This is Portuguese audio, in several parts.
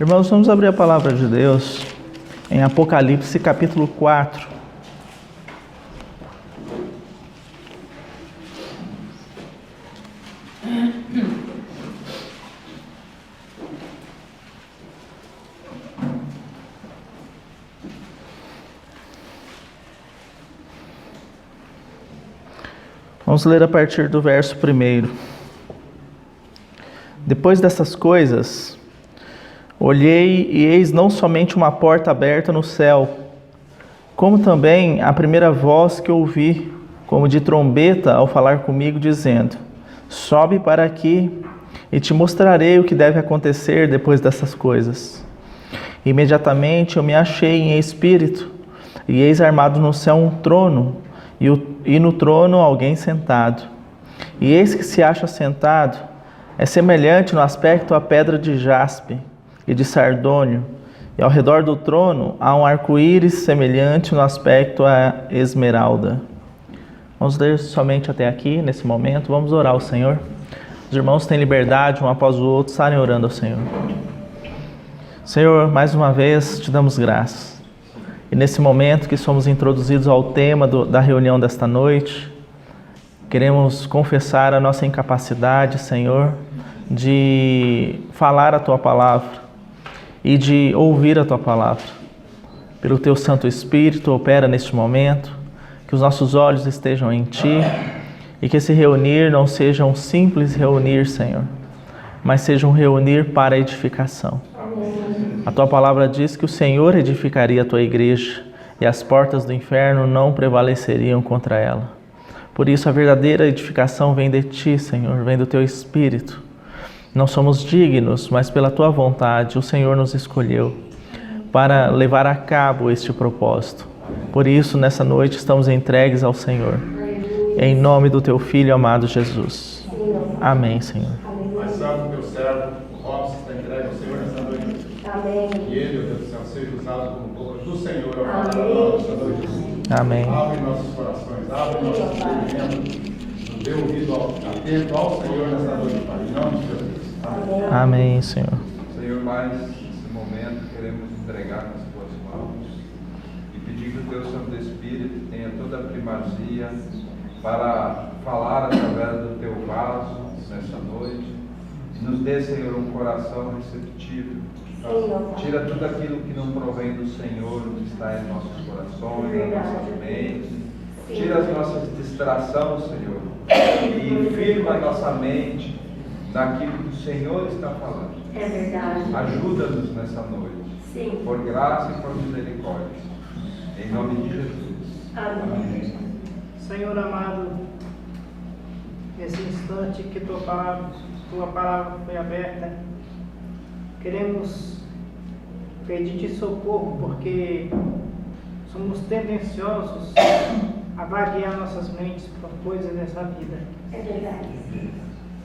Irmãos, vamos abrir a palavra de Deus em Apocalipse capítulo 4. Vamos ler a partir do verso 1. Depois dessas coisas, olhei e eis não somente uma porta aberta no céu, como também a primeira voz que ouvi, como de trombeta, ao falar comigo, dizendo: sobe para aqui e te mostrarei o que deve acontecer depois dessas coisas. Imediatamente eu me achei em espírito, e eis armado no céu um trono, e no trono alguém sentado. E eis que se acha sentado, é semelhante no aspecto à pedra de jaspe e de sardônio, e ao redor do trono há um arco-íris semelhante no aspecto à esmeralda. Vamos ler somente até aqui, nesse momento. Vamos orar ao Senhor. Os irmãos têm liberdade, um após o outro, estarem orando ao Senhor. Senhor, mais uma vez te damos graças. E nesse momento que somos introduzidos ao tema da reunião desta noite, queremos confessar a nossa incapacidade, Senhor, de falar a Tua palavra e de ouvir a Tua palavra. Pelo Teu Santo Espírito, opera neste momento, que os nossos olhos estejam em Ti e que esse reunir não seja um simples reunir, Senhor, mas seja um reunir para edificação. A Tua palavra diz que o Senhor edificaria a Tua igreja e as portas do inferno não prevaleceriam contra ela. Por isso a verdadeira edificação vem de Ti, Senhor, vem do Teu Espírito. Não somos dignos, mas pela Tua vontade o Senhor nos escolheu para levar a cabo este propósito. Por isso, nessa noite, estamos entregues ao Senhor. Em nome do Teu Filho amado Jesus. Amém, Senhor. Pai Santo, Teu servo, o Robson está entregue ao Senhor nessa noite. Amém. Que ele, Deus do céu, seja usado como boca do Senhor ao falar a nós nessa noite. Amém. Abre nossos corações, abre nossos entendimento, dê ouvido atento ao Senhor nessa noite, Pai. Em nome de Jesus. Amém. Amém, Senhor. Senhor, mais nesse momento queremos entregar nas Tuas mãos e pedir que o Teu Santo Espírito tenha toda a primazia para falar através do Teu vaso nessa noite. E nos dê, Senhor, um coração receptivo. Tira tudo aquilo que não provém do Senhor, que está em nossos corações, nas nossas mentes. Tira as nossas distrações, Senhor, e firma a nossa mente naquilo que o Senhor está falando. É verdade. Ajuda-nos nessa noite. Sim. Por graça e por misericórdia. Em nome de Jesus. Amém. Senhor amado, nesse instante que Tua palavra foi aberta, queremos pedir-te socorro, porque somos tendenciosos a vaguear nossas mentes por coisas dessa vida. É verdade.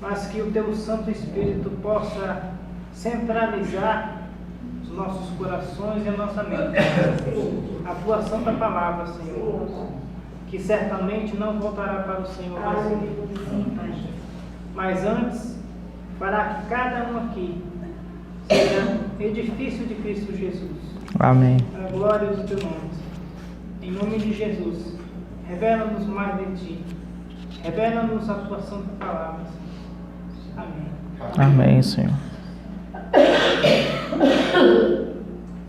Mas que o Teu Santo Espírito possa centralizar os nossos corações e a nossa mente. A Tua Santa Palavra, Senhor, que certamente não voltará para o Senhor vazio. Mas antes, fará que cada um aqui seja edifício de Cristo Jesus. Amém. Para a glória do Teu nome. Em nome de Jesus, revela-nos mais de Ti. Revela-nos a Tua Santa Palavra. Amém. Amém, Senhor.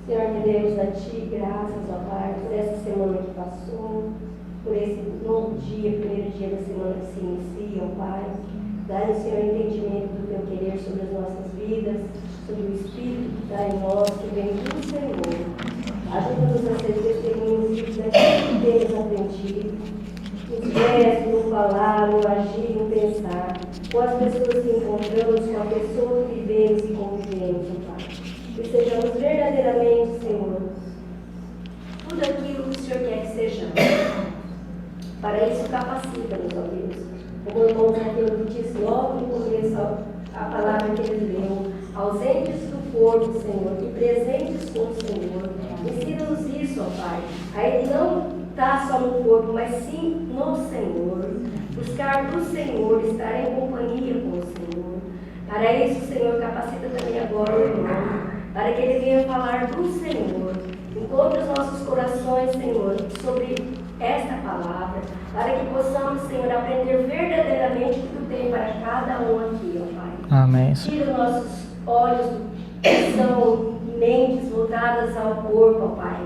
Senhor, queremos a Ti graças, ó Pai, por essa semana que passou, por esse novo dia, primeiro dia da semana que se inicia, ó Pai. Dá-nos, Senhor, entendimento do Teu querer sobre as nossas vidas, sobre o Espírito que está em nós, que vem do Senhor. Ajuda-nos a ser testemunhos daquilo que temos aprendido, nos gestos, no falar, no agir, no pensar, com as pessoas que encontramos, com a pessoa que vivemos e convivemos, ó Pai. Que sejamos verdadeiramente, Senhor, tudo aquilo que o Senhor quer que sejamos. Para isso, capacita-nos, ó Deus. Como irmãos aquilo que disse logo no começo, a palavra que ele leu, ausentes do corpo, Senhor, e presentes com o Senhor. Ensina-nos isso, ó Pai. Aí não estar só no corpo, mas sim no Senhor. Buscar do Senhor, estar em companhia com o Senhor. Para isso, Senhor, capacita também agora o irmão. para que Ele venha falar do Senhor. Encontre os nossos corações, Senhor, sobre esta palavra, para que possamos, Senhor, aprender verdadeiramente o que Tu tem para cada um aqui, ó Pai. Amém, Senhor. Tira os nossos olhos que são mentes voltadas ao corpo, ó Pai,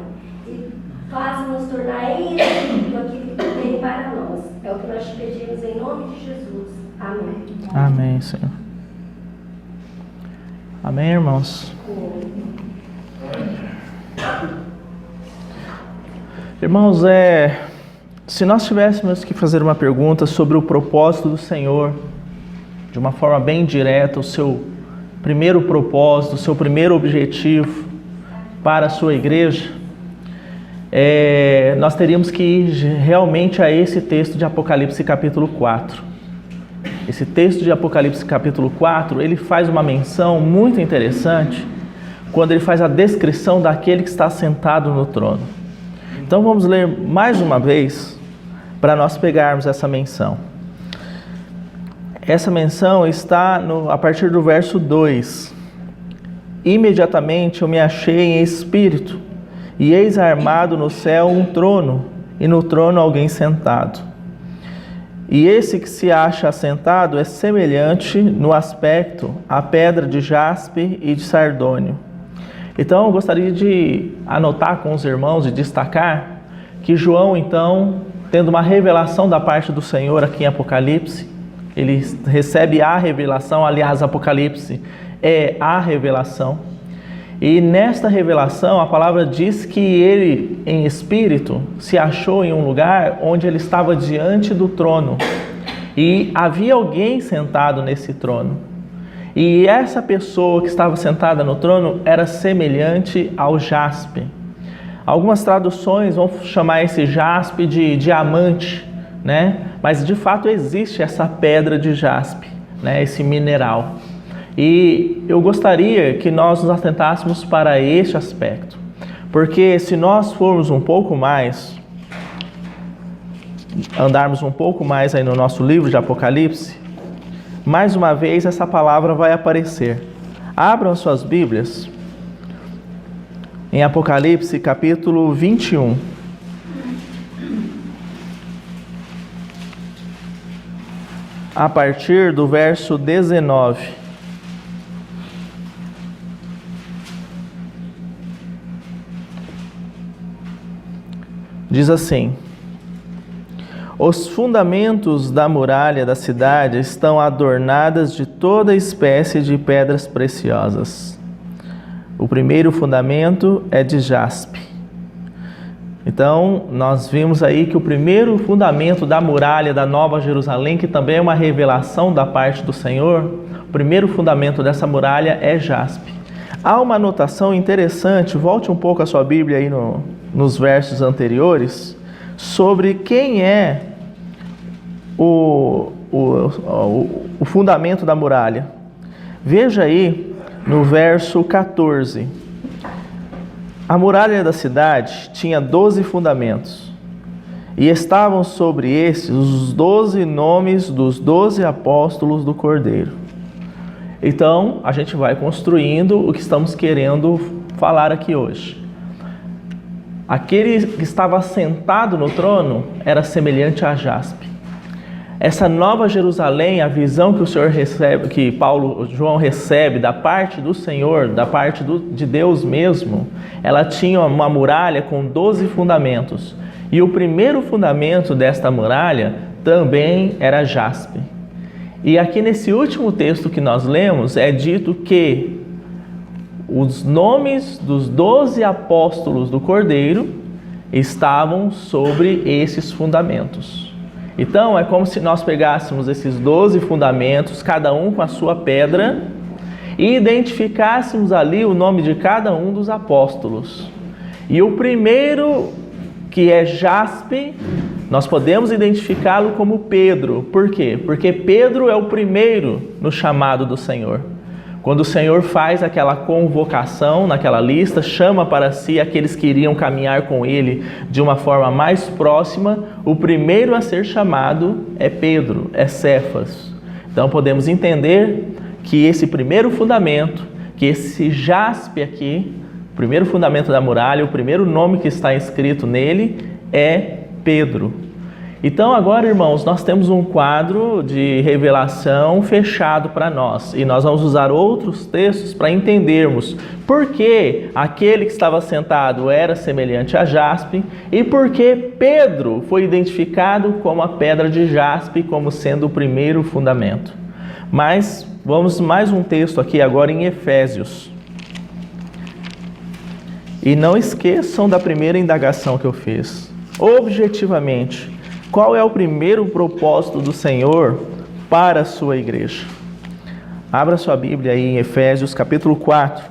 e faça-nos tornar em espírito aquilo que Tu tem para nós. É o que nós te pedimos em nome de Jesus. Amém. Amém, Senhor. Amém, irmãos? Irmãos, se nós tivéssemos que fazer uma pergunta sobre o propósito do Senhor, de uma forma bem direta, o seu primeiro propósito, o seu primeiro objetivo para a sua igreja, nós teríamos que ir realmente a esse texto de Apocalipse capítulo 4. Esse texto de Apocalipse capítulo 4, ele faz uma menção muito interessante quando ele faz a descrição daquele que está sentado no trono. Então vamos ler mais uma vez para nós pegarmos essa menção. Essa menção está a partir do verso 2. Imediatamente eu me achei em espírito, e eis armado no céu um trono, e no trono alguém sentado. E esse que se acha assentado é semelhante no aspecto à pedra de jaspe e de sardônio. Então eu gostaria de anotar com os irmãos e destacar que João, então, tendo uma revelação da parte do Senhor aqui em Apocalipse, ele recebe a revelação, aliás, Apocalipse é a revelação. E nesta revelação, a palavra diz que ele, em espírito, se achou em um lugar onde ele estava diante do trono. E havia alguém sentado nesse trono. E essa pessoa que estava sentada no trono era semelhante ao jaspe. Algumas traduções vão chamar esse jaspe de diamante, né? Mas de fato existe essa pedra de jaspe, né? Esse mineral. E eu gostaria que nós nos atentássemos para este aspecto, porque se nós formos um pouco mais, andarmos um pouco mais aí no nosso livro de Apocalipse, mais uma vez essa palavra vai aparecer. Abram suas Bíblias em Apocalipse capítulo 21. A partir do verso 19. Diz assim: os fundamentos da muralha da cidade estão adornadas de toda espécie de pedras preciosas. O primeiro fundamento é de jaspe. Então, nós vimos aí que o primeiro fundamento da muralha da Nova Jerusalém, que também é uma revelação da parte do Senhor, o primeiro fundamento dessa muralha é jaspe. Há uma anotação interessante, volte um pouco a sua Bíblia aí nos versos anteriores, sobre quem é o fundamento da muralha. Veja aí no verso 14. A muralha da cidade tinha 12 fundamentos, e estavam sobre estes os 12 nomes dos 12 apóstolos do Cordeiro. Então, a gente vai construindo o que estamos querendo falar aqui hoje. Aquele que estava sentado no trono era semelhante a jaspe. Essa Nova Jerusalém, a visão que o Senhor recebe, que João recebe da parte do Senhor, da parte de Deus mesmo, ela tinha uma muralha com 12 fundamentos. E o primeiro fundamento desta muralha também era jaspe. E aqui nesse último texto que nós lemos, é dito que os nomes dos 12 apóstolos do Cordeiro estavam sobre esses fundamentos. Então, é como se nós pegássemos esses 12 fundamentos, cada um com a sua pedra, e identificássemos ali o nome de cada um dos apóstolos. E o primeiro, que é jaspe, nós podemos identificá-lo como Pedro. Por quê? Porque Pedro é o primeiro no chamado do Senhor. Quando o Senhor faz aquela convocação naquela lista, chama para si aqueles que iriam caminhar com Ele de uma forma mais próxima, o primeiro a ser chamado é Pedro, é Cefas. Então podemos entender que esse primeiro fundamento, que que esse jaspe aqui, o primeiro fundamento da muralha, o primeiro nome que está escrito nele é Pedro. Então agora, irmãos, nós temos um quadro de revelação fechado para nós. E nós vamos usar outros textos para entendermos por que aquele que estava sentado era semelhante a jaspe e por que Pedro foi identificado como a pedra de jaspe, como sendo o primeiro fundamento. Mas vamos mais um texto aqui agora em Efésios. E não esqueçam da primeira indagação que eu fiz. Objetivamente, qual é o primeiro propósito do Senhor para a sua igreja? Abra sua Bíblia aí em Efésios capítulo 4.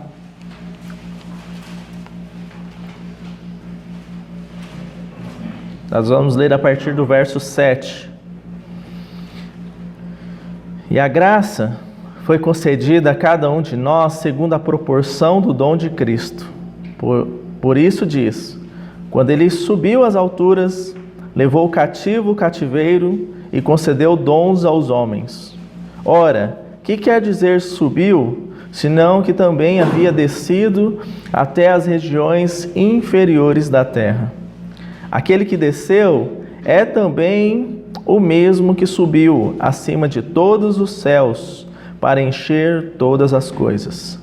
Nós vamos ler a partir do verso 7. E a graça foi concedida a cada um de nós segundo a proporção do dom de Cristo. Por isso diz, quando ele subiu às alturas, levou cativo o cativeiro e concedeu dons aos homens. Ora, que quer dizer subiu, senão que também havia descido até as regiões inferiores da terra. Aquele que desceu é também o mesmo que subiu acima de todos os céus para encher todas as coisas.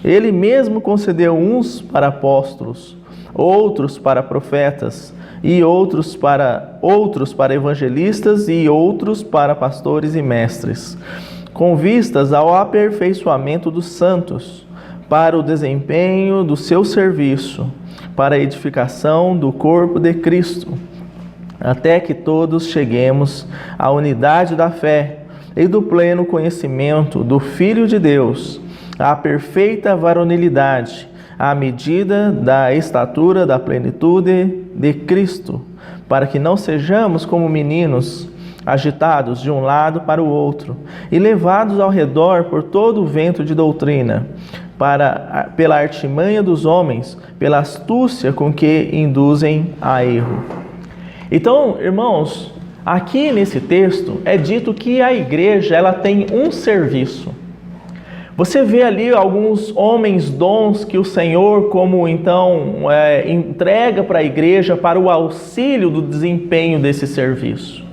Ele mesmo concedeu uns para apóstolos, outros para profetas, e outros para evangelistas e outros para pastores e mestres, com vistas ao aperfeiçoamento dos santos, para o desempenho do seu serviço, para a edificação do corpo de Cristo, até que todos cheguemos à unidade da fé e do pleno conhecimento do Filho de Deus, à perfeita varonilidade, à medida da estatura da plenitude de Cristo, para que não sejamos como meninos, agitados de um lado para o outro e levados ao redor por todo o vento de doutrina, pela artimanha dos homens, pela astúcia com que induzem a erro. Então, irmãos, aqui nesse texto é dito que a igreja ela tem um serviço. Você vê ali alguns homens dons que o Senhor, como então, entrega para a igreja para o auxílio do desempenho desse serviço.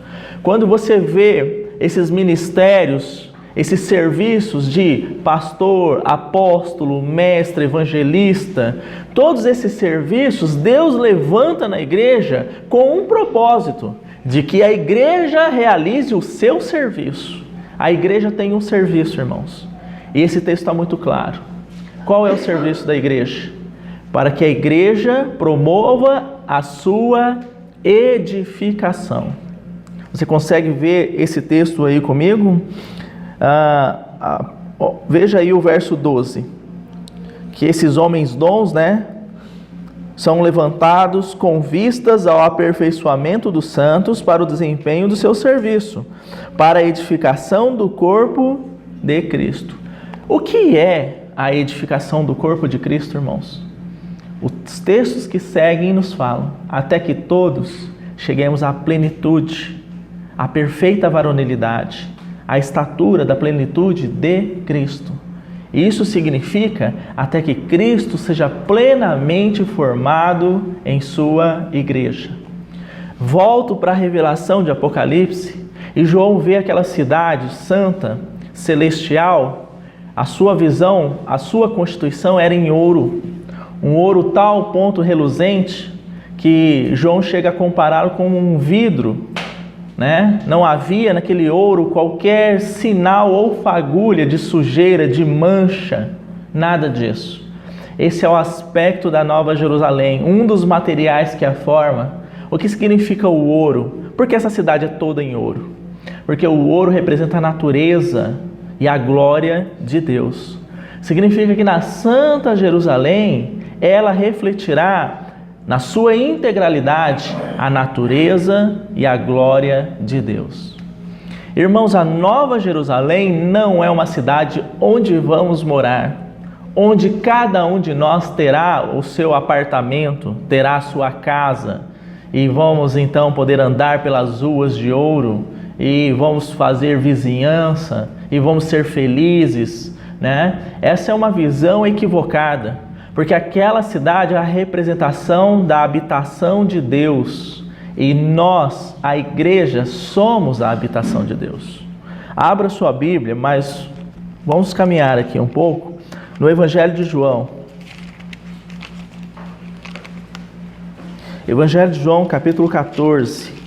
Quando você vê esses ministérios, esses serviços de pastor, apóstolo, mestre, evangelista, todos esses serviços Deus levanta na igreja com um propósito, de que a igreja realize o seu serviço. A igreja tem um serviço, irmãos. E esse texto está muito claro. Qual é o serviço da igreja? Para que a igreja promova a sua edificação. Você consegue ver esse texto aí comigo? Veja aí o verso 12. Que esses homens dons, são levantados com vistas ao aperfeiçoamento dos santos para o desempenho do seu serviço, para a edificação do corpo de Cristo. O que é a edificação do corpo de Cristo, irmãos? Os textos que seguem nos falam, até que todos cheguemos à plenitude, à perfeita varonilidade, à estatura da plenitude de Cristo. Isso significa até que Cristo seja plenamente formado em sua igreja. Volto para a revelação de Apocalipse e João vê aquela cidade santa, celestial. A sua visão, a sua constituição era em ouro, um ouro tal ponto reluzente que João chega a compará-lo com um vidro, Não havia naquele ouro qualquer sinal ou fagulha de sujeira, de mancha, nada disso. Esse é o aspecto da Nova Jerusalém, um dos materiais que a forma. O que significa o ouro? Porque essa cidade é toda em ouro. Porque o ouro representa a natureza e a glória de Deus. Significa que na Santa Jerusalém, ela refletirá na sua integralidade a natureza e a glória de Deus. Irmãos, a Nova Jerusalém não é uma cidade onde vamos morar, onde cada um de nós terá o seu apartamento, terá a sua casa, e vamos então poder andar pelas ruas de ouro, e vamos fazer vizinhança, e vamos ser felizes. né? Essa é uma visão equivocada, porque aquela cidade é a representação da habitação de Deus, e nós, a igreja, somos a habitação de Deus. Abra sua Bíblia, mas vamos caminhar aqui um pouco no Evangelho de João. Evangelho de João, capítulo 14.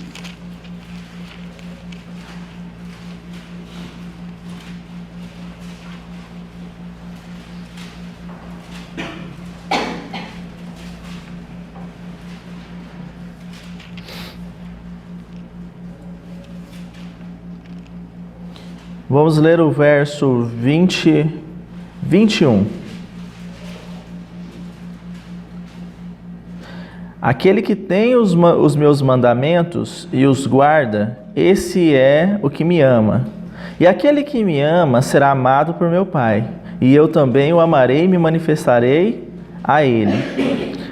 Vamos ler o verso 21. Aquele que tem os meus mandamentos e os guarda, esse é o que me ama. E aquele que me ama será amado por meu Pai, e eu também o amarei e me manifestarei a ele.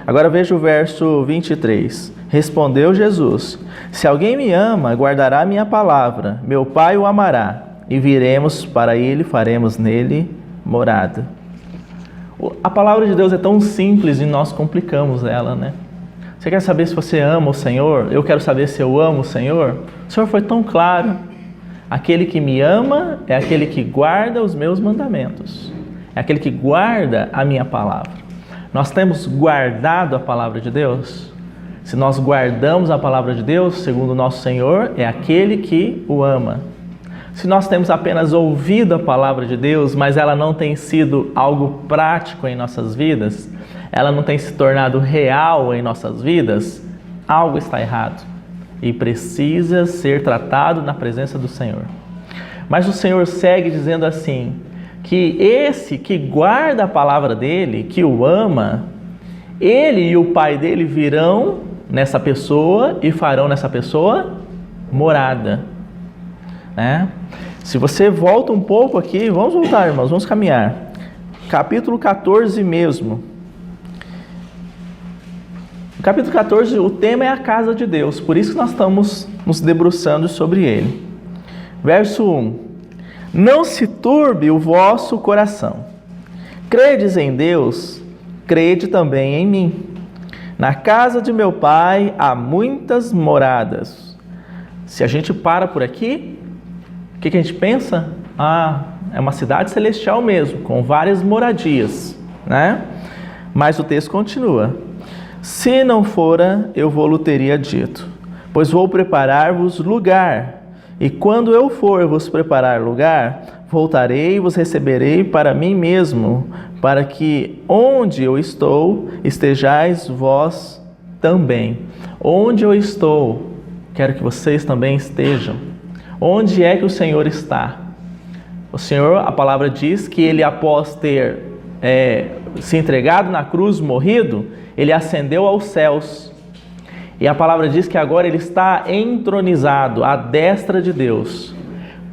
Agora veja o verso 23. Respondeu Jesus: se alguém me ama, guardará a minha palavra, meu Pai o amará, e viremos para ele, faremos nele morada. A palavra de Deus é tão simples e nós complicamos ela, né? Você quer saber se você ama o Senhor? Eu quero saber se eu amo o Senhor? O Senhor foi tão claro. Aquele que me ama é aquele que guarda os meus mandamentos. É aquele que guarda a minha palavra. Nós temos guardado a palavra de Deus? Se nós guardamos a palavra de Deus, segundo o nosso Senhor, é aquele que o ama. Se nós temos apenas ouvido a palavra de Deus, mas ela não tem sido algo prático em nossas vidas, ela não tem se tornado real em nossas vidas, algo está errado e precisa ser tratado na presença do Senhor. Mas o Senhor segue dizendo assim, que esse que guarda a palavra dele, que o ama, ele e o Pai dele virão nessa pessoa e farão nessa pessoa morada, né? Se você volta um pouco aqui, vamos voltar, irmãos, vamos caminhar. Capítulo 14 mesmo. No capítulo 14, o tema é a casa de Deus, por isso que nós estamos nos debruçando sobre ele. Verso 1. Não se turbe o vosso coração. Credes em Deus, crede também em mim. Na casa de meu Pai há muitas moradas. Se a gente para por aqui, o que a gente pensa? É uma cidade celestial mesmo, com várias moradias, né? Mas o texto continua. Se não fora, eu vou-lo teria dito, pois vou preparar-vos lugar. E quando eu for vos preparar lugar, voltarei e vos receberei para mim mesmo, para que onde eu estou, estejais vós também. Onde eu estou, quero que vocês também estejam. Onde é que o Senhor está? O Senhor, a palavra diz que ele, após ter se entregado na cruz, morrido, ele ascendeu aos céus. E a palavra diz que agora ele está entronizado à destra de Deus.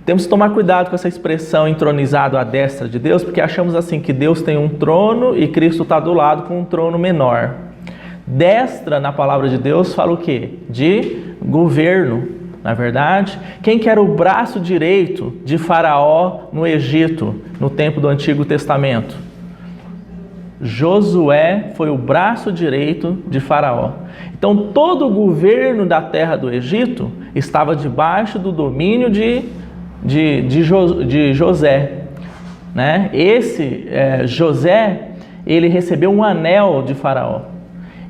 Temos que tomar cuidado com essa expressão entronizado à destra de Deus, porque achamos assim que Deus tem um trono e Cristo está do lado com um trono menor. Destra na palavra de Deus fala o quê? De governo. Na verdade, quem que era o braço direito de Faraó no Egito, no tempo do Antigo Testamento? Josué foi o braço direito de Faraó. Então, todo o governo da terra do Egito estava debaixo do domínio de José, né? Esse José, ele recebeu um anel de Faraó.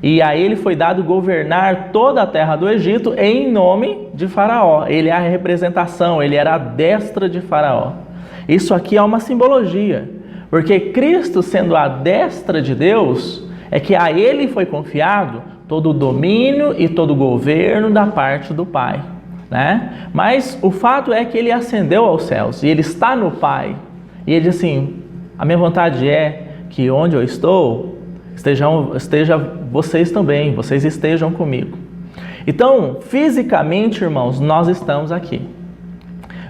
E a ele foi dado governar toda a terra do Egito em nome de Faraó. Ele é a representação, ele era a destra de Faraó. Isso aqui é uma simbologia, porque Cristo, sendo a destra de Deus, é que a ele foi confiado todo o domínio e todo o governo da parte do Pai, né? Mas o fato é que ele ascendeu aos céus e ele está no Pai. E ele diz assim, a minha vontade é que onde eu estou, esteja vocês também, vocês estejam comigo. Então, fisicamente, irmãos, nós estamos aqui.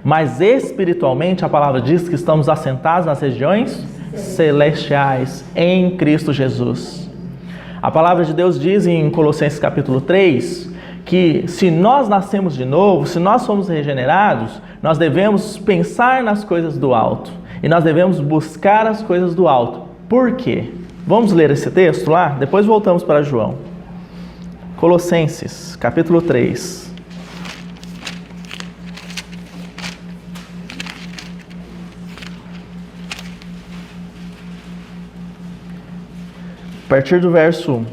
Mas espiritualmente, a palavra diz que estamos assentados nas regiões celestiais em Cristo Jesus. A palavra de Deus diz em Colossenses capítulo 3, que se nós nascemos de novo, se nós somos regenerados, nós devemos pensar nas coisas do alto. E nós devemos buscar as coisas do alto. Por quê? Vamos ler esse texto lá? Depois voltamos para João. Colossenses, capítulo 3. A partir do verso 1.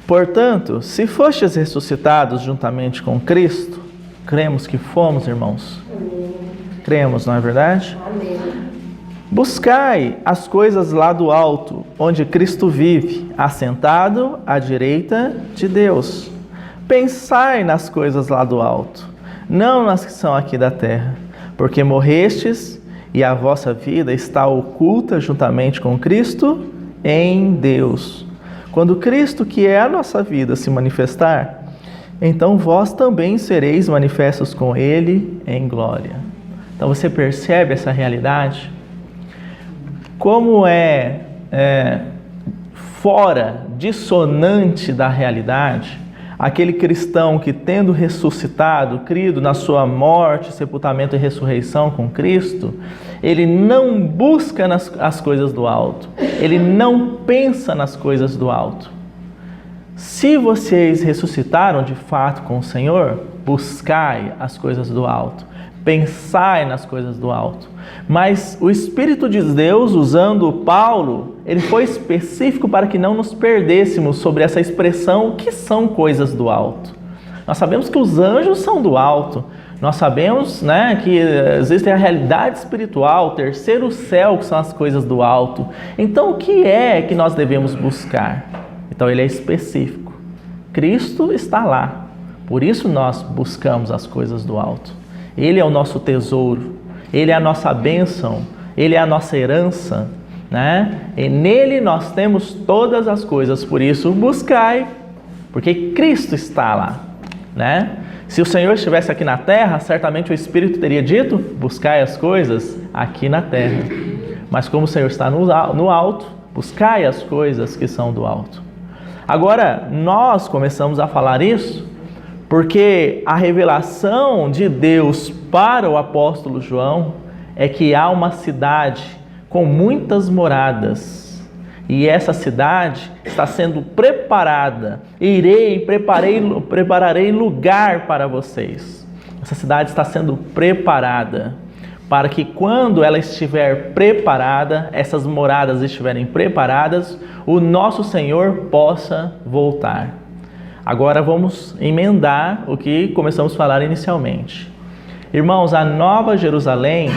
Portanto, se fostes ressuscitados juntamente com Cristo, cremos que fomos, irmãos? Amém. Cremos, não é verdade? Amém. Buscai as coisas lá do alto, onde Cristo vive, assentado à direita de Deus. Pensai nas coisas lá do alto, não nas que são aqui da terra, porque morrestes e a vossa vida está oculta juntamente com Cristo em Deus. Quando Cristo, que é a nossa vida, se manifestar, então vós também sereis manifestos com Ele em glória. Então você percebe essa realidade? Como é fora, dissonante da realidade, aquele cristão que, tendo ressuscitado, crido na sua morte, sepultamento e ressurreição com Cristo, ele não busca as coisas do alto, ele não pensa nas coisas do alto. Se vocês ressuscitaram de fato com o Senhor, buscai as coisas do alto, pensai nas coisas do alto. Mas o Espírito de Deus, usando Paulo, ele foi específico para que não nos perdêssemos sobre essa expressão, o que são coisas do alto. Nós sabemos que os anjos são do alto, nós sabemos, que existe a realidade espiritual, o terceiro céu, que são as coisas do alto. Então, o que é que nós devemos buscar? Então, ele é específico. Cristo está lá, por isso nós buscamos as coisas do alto. Ele é o nosso tesouro, Ele é a nossa bênção, Ele é a nossa herança, E nele nós temos todas as coisas, por isso buscai, porque Cristo está lá, Se o Senhor estivesse aqui na terra, certamente o Espírito teria dito, buscai as coisas aqui na terra. Mas como o Senhor está no alto, buscai as coisas que são do alto. Agora, nós começamos a falar isso porque a revelação de Deus para o apóstolo João é que há uma cidade com muitas moradas. E essa cidade está sendo preparada. Prepararei lugar para vocês. Essa cidade está sendo preparada para que quando ela estiver preparada, essas moradas estiverem preparadas, o nosso Senhor possa voltar. Agora vamos emendar o que começamos a falar inicialmente. Irmãos, a Nova Jerusalém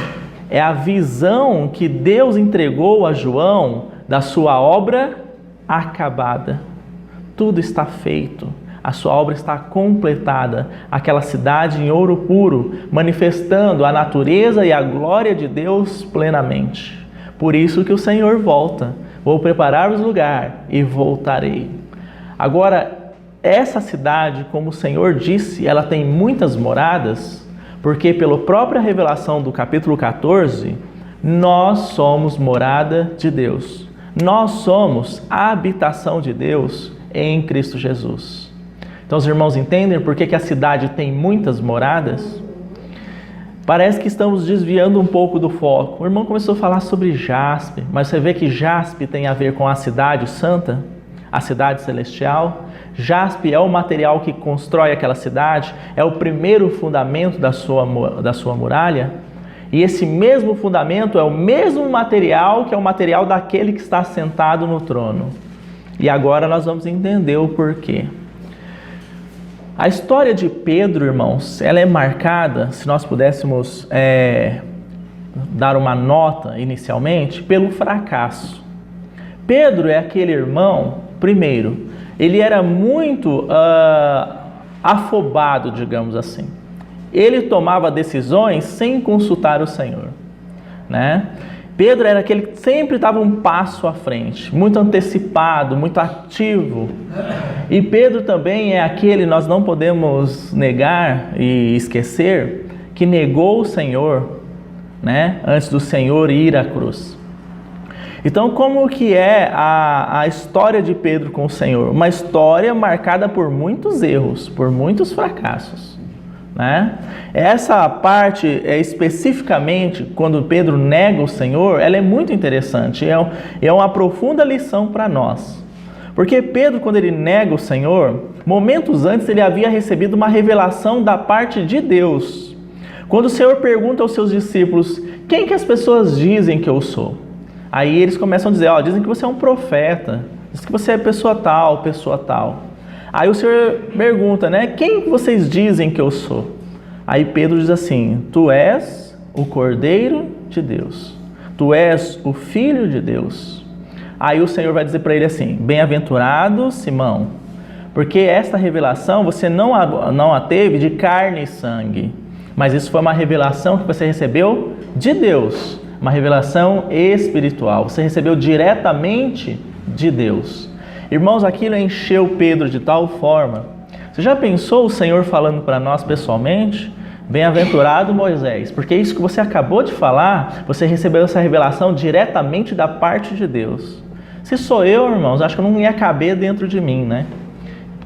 é a visão que Deus entregou a João da sua obra acabada. Tudo está feito, a sua obra está completada. Aquela cidade em ouro puro, manifestando a natureza e a glória de Deus plenamente. Por isso que o Senhor volta. Vou preparar-vos lugar e voltarei. Agora, essa cidade, como o Senhor disse, ela tem muitas moradas, porque pela própria revelação do capítulo 14, nós somos morada de Deus. Nós somos a habitação de Deus em Cristo Jesus. Então os irmãos entendem por que a cidade tem muitas moradas? Parece que estamos desviando um pouco do foco. O irmão começou a falar sobre jaspe, mas você vê que jaspe tem a ver com a cidade santa, a cidade celestial. Jaspe é o material que constrói aquela cidade, é o primeiro fundamento da sua muralha. E esse mesmo fundamento é o mesmo material que é o material daquele que está sentado no trono. E agora nós vamos entender o porquê. A história de Pedro, irmãos, ela é marcada, se nós pudéssemos dar uma nota inicialmente, pelo fracasso. Pedro é aquele irmão, primeiro, ele era muito afobado, digamos assim. Ele tomava decisões sem consultar o Senhor, Pedro era aquele que sempre estava um passo à frente, muito antecipado, muito ativo. E Pedro também é aquele, nós não podemos negar e esquecer, que negou o Senhor, antes do Senhor ir à cruz. Então, como que é a história de Pedro com o Senhor? Uma história marcada por muitos erros, por muitos fracassos. né? Essa parte, especificamente, quando Pedro nega o Senhor, ela é muito interessante, é uma profunda lição para nós. Porque Pedro, quando ele nega o Senhor, momentos antes ele havia recebido uma revelação da parte de Deus. Quando o Senhor pergunta aos seus discípulos, quem que as pessoas dizem que eu sou? Aí eles começam a dizer, dizem que você é um profeta, dizem que você é pessoa tal, pessoa tal. Aí o Senhor pergunta, né, quem vocês dizem que eu sou? Aí Pedro diz assim, tu és o Cordeiro de Deus, tu és o Filho de Deus. Aí o Senhor vai dizer para ele assim, bem-aventurado Simão, porque esta revelação você não a teve de carne e sangue, mas isso foi uma revelação que você recebeu de Deus, uma revelação espiritual, você recebeu diretamente de Deus. Irmãos, aquilo encheu Pedro de tal forma. Você já pensou o Senhor falando para nós pessoalmente? Bem-aventurado Moisés, porque isso que você acabou de falar, você recebeu essa revelação diretamente da parte de Deus. Se sou eu, irmãos, acho que não ia caber dentro de mim, né?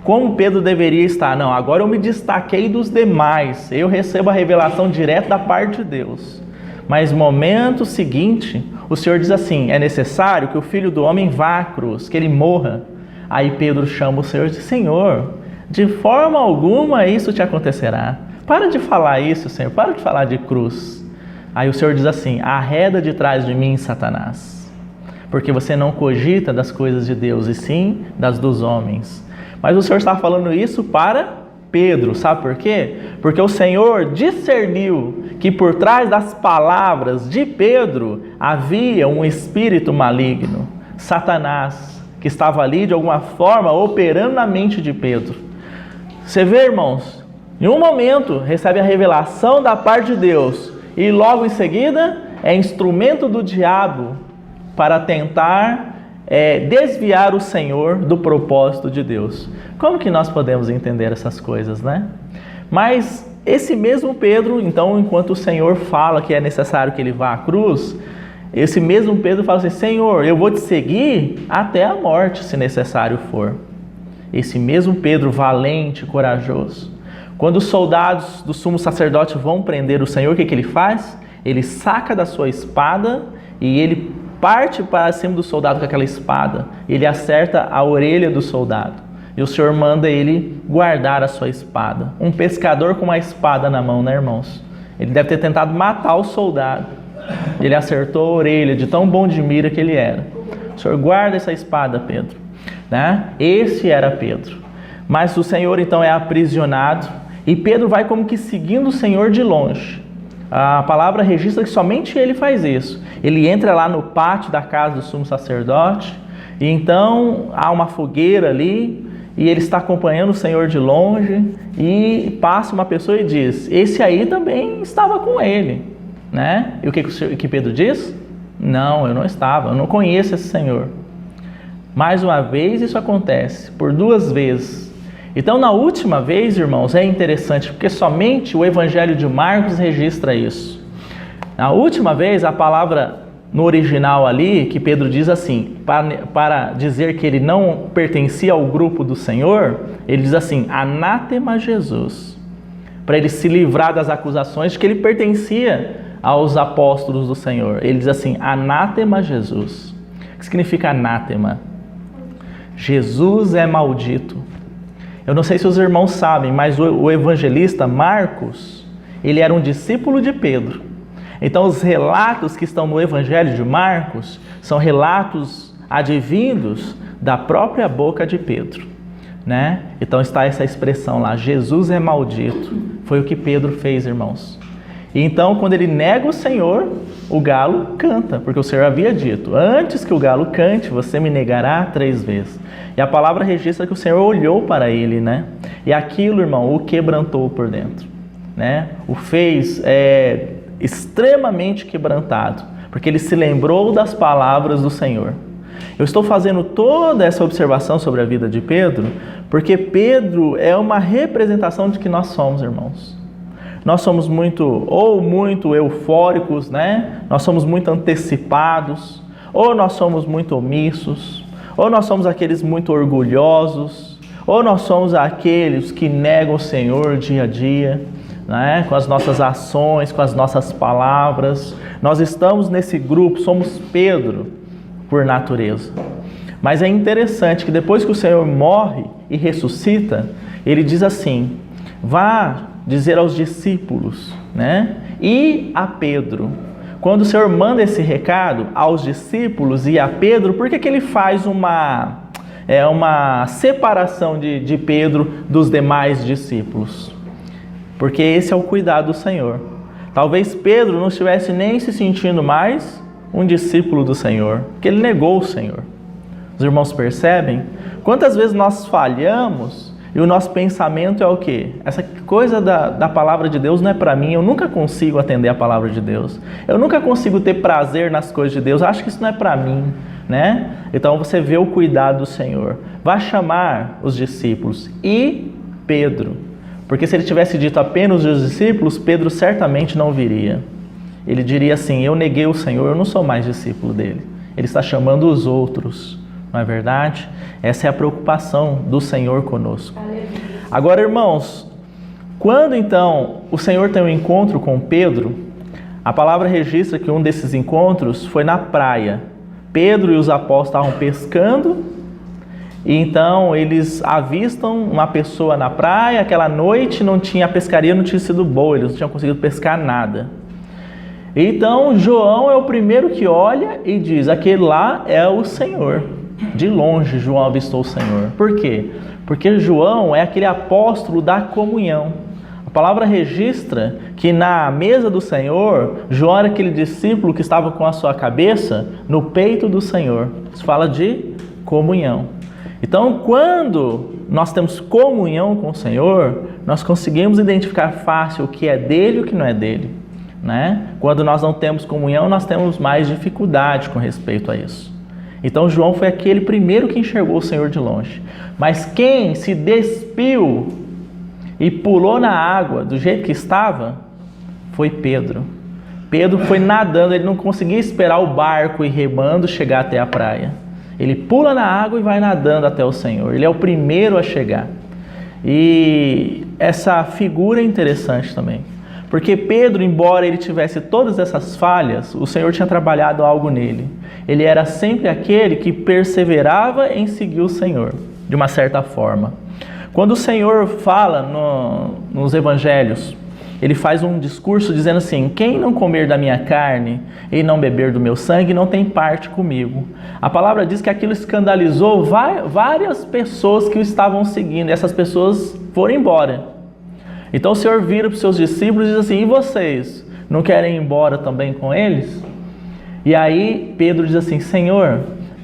Como Pedro deveria estar? Não, agora eu me destaquei dos demais, eu recebo a revelação direta da parte de Deus. Mas no momento seguinte, o Senhor diz assim, é necessário que o Filho do Homem vá à cruz, que ele morra. Aí Pedro chama o Senhor e diz, Senhor, de forma alguma isso te acontecerá. Para de falar isso, Senhor, para de falar de cruz. Aí o Senhor diz assim, arreda de trás de mim, Satanás, porque você não cogita das coisas de Deus, e sim das dos homens. Mas o Senhor está falando isso para Pedro, sabe por quê? Porque o Senhor discerniu que por trás das palavras de Pedro havia um espírito maligno, Satanás, que estava ali de alguma forma operando na mente de Pedro. Você vê, irmãos, em um momento recebe a revelação da parte de Deus e logo em seguida é instrumento do diabo para tentar desviar o Senhor do propósito de Deus. Como que nós podemos entender essas coisas, né? Mas esse mesmo Pedro, então, enquanto o Senhor fala que é necessário que ele vá à cruz, esse mesmo Pedro fala assim, Senhor, eu vou te seguir até a morte, se necessário for. Esse mesmo Pedro, valente, corajoso. Quando os soldados do sumo sacerdote vão prender o Senhor, o que ele faz? Ele saca da sua espada e ele parte para cima do soldado com aquela espada. Ele acerta a orelha do soldado. E o Senhor manda ele guardar a sua espada. Um pescador com uma espada na mão, né, irmãos? Ele deve ter tentado matar o soldado. Ele acertou a orelha, de tão bom de mira que ele era. O Senhor guarda essa espada, Pedro. Né? Esse era Pedro. Mas o Senhor então é aprisionado. E Pedro vai como que seguindo o Senhor de longe. A palavra registra que somente ele faz isso. Ele entra lá no pátio da casa do sumo sacerdote. E então há uma fogueira ali. E ele está acompanhando o Senhor de longe. E passa uma pessoa e diz, esse aí também estava com ele. Né? E o que Pedro diz? Não, eu não estava, eu não conheço esse Senhor. Mais uma vez isso acontece, por 2 vezes. Então na última vez, irmãos, é interessante, porque somente o Evangelho de Marcos registra isso. Na última vez, a palavra no original ali, que Pedro diz assim, para dizer que ele não pertencia ao grupo do Senhor, ele diz assim, anátema Jesus, para ele se livrar das acusações de que ele pertencia aos apóstolos do Senhor. Ele diz assim, anátema Jesus. O que significa anátema? Jesus é maldito. Eu não sei se os irmãos sabem, mas o evangelista Marcos, ele era um discípulo de Pedro. Então os relatos que estão no Evangelho de Marcos são relatos advindos da própria boca de Pedro, né? Então está essa expressão lá, Jesus é maldito. Foi o que Pedro fez, irmãos. E então quando ele nega o Senhor, o galo canta, porque o Senhor havia dito, antes que o galo cante, você me negará 3 vezes. E a palavra registra que o Senhor olhou para ele, né? E aquilo, irmão, o quebrantou por dentro, né? O fez extremamente quebrantado, porque ele se lembrou das palavras do Senhor. Eu estou fazendo toda essa observação sobre a vida de Pedro, porque Pedro é uma representação de que nós somos, irmãos. Nós somos muito eufóricos, né? Nós somos muito antecipados, ou nós somos muito omissos, ou nós somos aqueles muito orgulhosos, ou nós somos aqueles que negam o Senhor dia a dia, né? Com as nossas ações, com as nossas palavras. Nós estamos nesse grupo, somos Pedro por natureza. Mas é interessante que depois que o Senhor morre e ressuscita, ele diz assim: vá dizer aos discípulos, né? E a Pedro. Quando o Senhor manda esse recado aos discípulos e a Pedro, por que ele faz uma separação de Pedro dos demais discípulos? Porque esse é o cuidado do Senhor. Talvez Pedro não estivesse nem se sentindo mais um discípulo do Senhor, porque ele negou o Senhor. Os irmãos percebem? Quantas vezes nós falhamos e o nosso pensamento é o quê? Essa coisa da palavra de Deus não é para mim, eu nunca consigo atender a palavra de Deus. Eu nunca consigo ter prazer nas coisas de Deus, eu acho que isso não é para mim, né? Então você vê o cuidado do Senhor. Vai chamar os discípulos e Pedro. Porque se ele tivesse dito apenas os discípulos, Pedro certamente não viria. Ele diria assim: eu neguei o Senhor, eu não sou mais discípulo dele. Ele está chamando os outros. Não é verdade? Essa é a preocupação do Senhor conosco. Agora, irmãos, quando então o Senhor tem um encontro com Pedro, a palavra registra que um desses encontros foi na praia. Pedro e os apóstolos estavam pescando, e então eles avistam uma pessoa na praia. Aquela noite a pescaria não tinha sido boa, eles não tinham conseguido pescar nada. Então João é o primeiro que olha e diz: aquele lá é o Senhor. De longe João avistou o Senhor. Por quê? Porque João é aquele apóstolo da comunhão. A palavra registra que na mesa do Senhor, João era aquele discípulo que estava com a sua cabeça no peito do Senhor. Isso fala de comunhão. Então, quando nós temos comunhão com o Senhor, nós conseguimos identificar fácil o que é dele e o que não é dele, né? Quando nós não temos comunhão, nós temos mais dificuldade com respeito a isso. Então João foi aquele primeiro que enxergou o Senhor de longe. Mas quem se despiu e pulou na água do jeito que estava foi Pedro. Pedro foi nadando, ele não conseguia esperar o barco ir remando chegar até a praia. Ele pula na água e vai nadando até o Senhor. Ele é o primeiro a chegar. E essa figura é interessante também. Porque Pedro, embora ele tivesse todas essas falhas, o Senhor tinha trabalhado algo nele. Ele era sempre aquele que perseverava em seguir o Senhor, de uma certa forma. Quando o Senhor fala nos evangelhos, ele faz um discurso dizendo assim: quem não comer da minha carne e não beber do meu sangue não tem parte comigo. A palavra diz que aquilo escandalizou várias pessoas que o estavam seguindo, e essas pessoas foram embora. Então o Senhor vira para os seus discípulos e diz assim: e vocês, não querem ir embora também com eles? E aí Pedro diz assim: Senhor,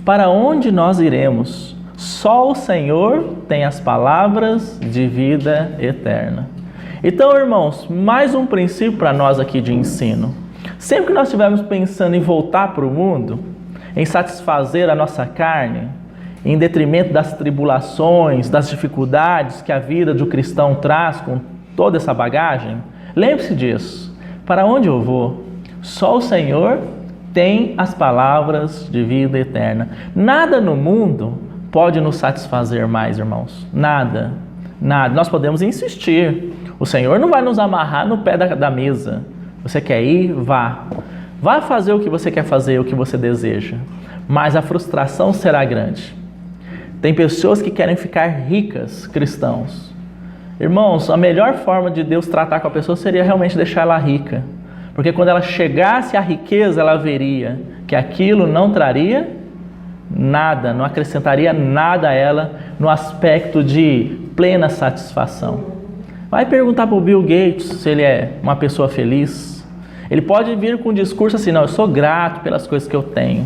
para onde nós iremos? Só o Senhor tem as palavras de vida eterna. Então, irmãos, mais um princípio para nós aqui de ensino. Sempre que nós estivermos pensando em voltar para o mundo, em satisfazer a nossa carne, em detrimento das tribulações, das dificuldades que a vida do cristão traz com toda essa bagagem, lembre-se disso. Para onde eu vou? Só o Senhor tem as palavras de vida eterna. Nada no mundo pode nos satisfazer mais, irmãos. Nada. Nada. Nós podemos insistir. O Senhor não vai nos amarrar no pé da mesa. Você quer ir? Vá. Vá fazer o que você quer fazer, o que você deseja. Mas a frustração será grande. Tem pessoas que querem ficar ricas, cristãos. Irmãos, a melhor forma de Deus tratar com a pessoa seria realmente deixar ela rica. Porque quando ela chegasse à riqueza, ela veria que aquilo não traria nada, não acrescentaria nada a ela no aspecto de plena satisfação. Vai perguntar para o Bill Gates se ele é uma pessoa feliz. Ele pode vir com um discurso assim: não, eu sou grato pelas coisas que eu tenho.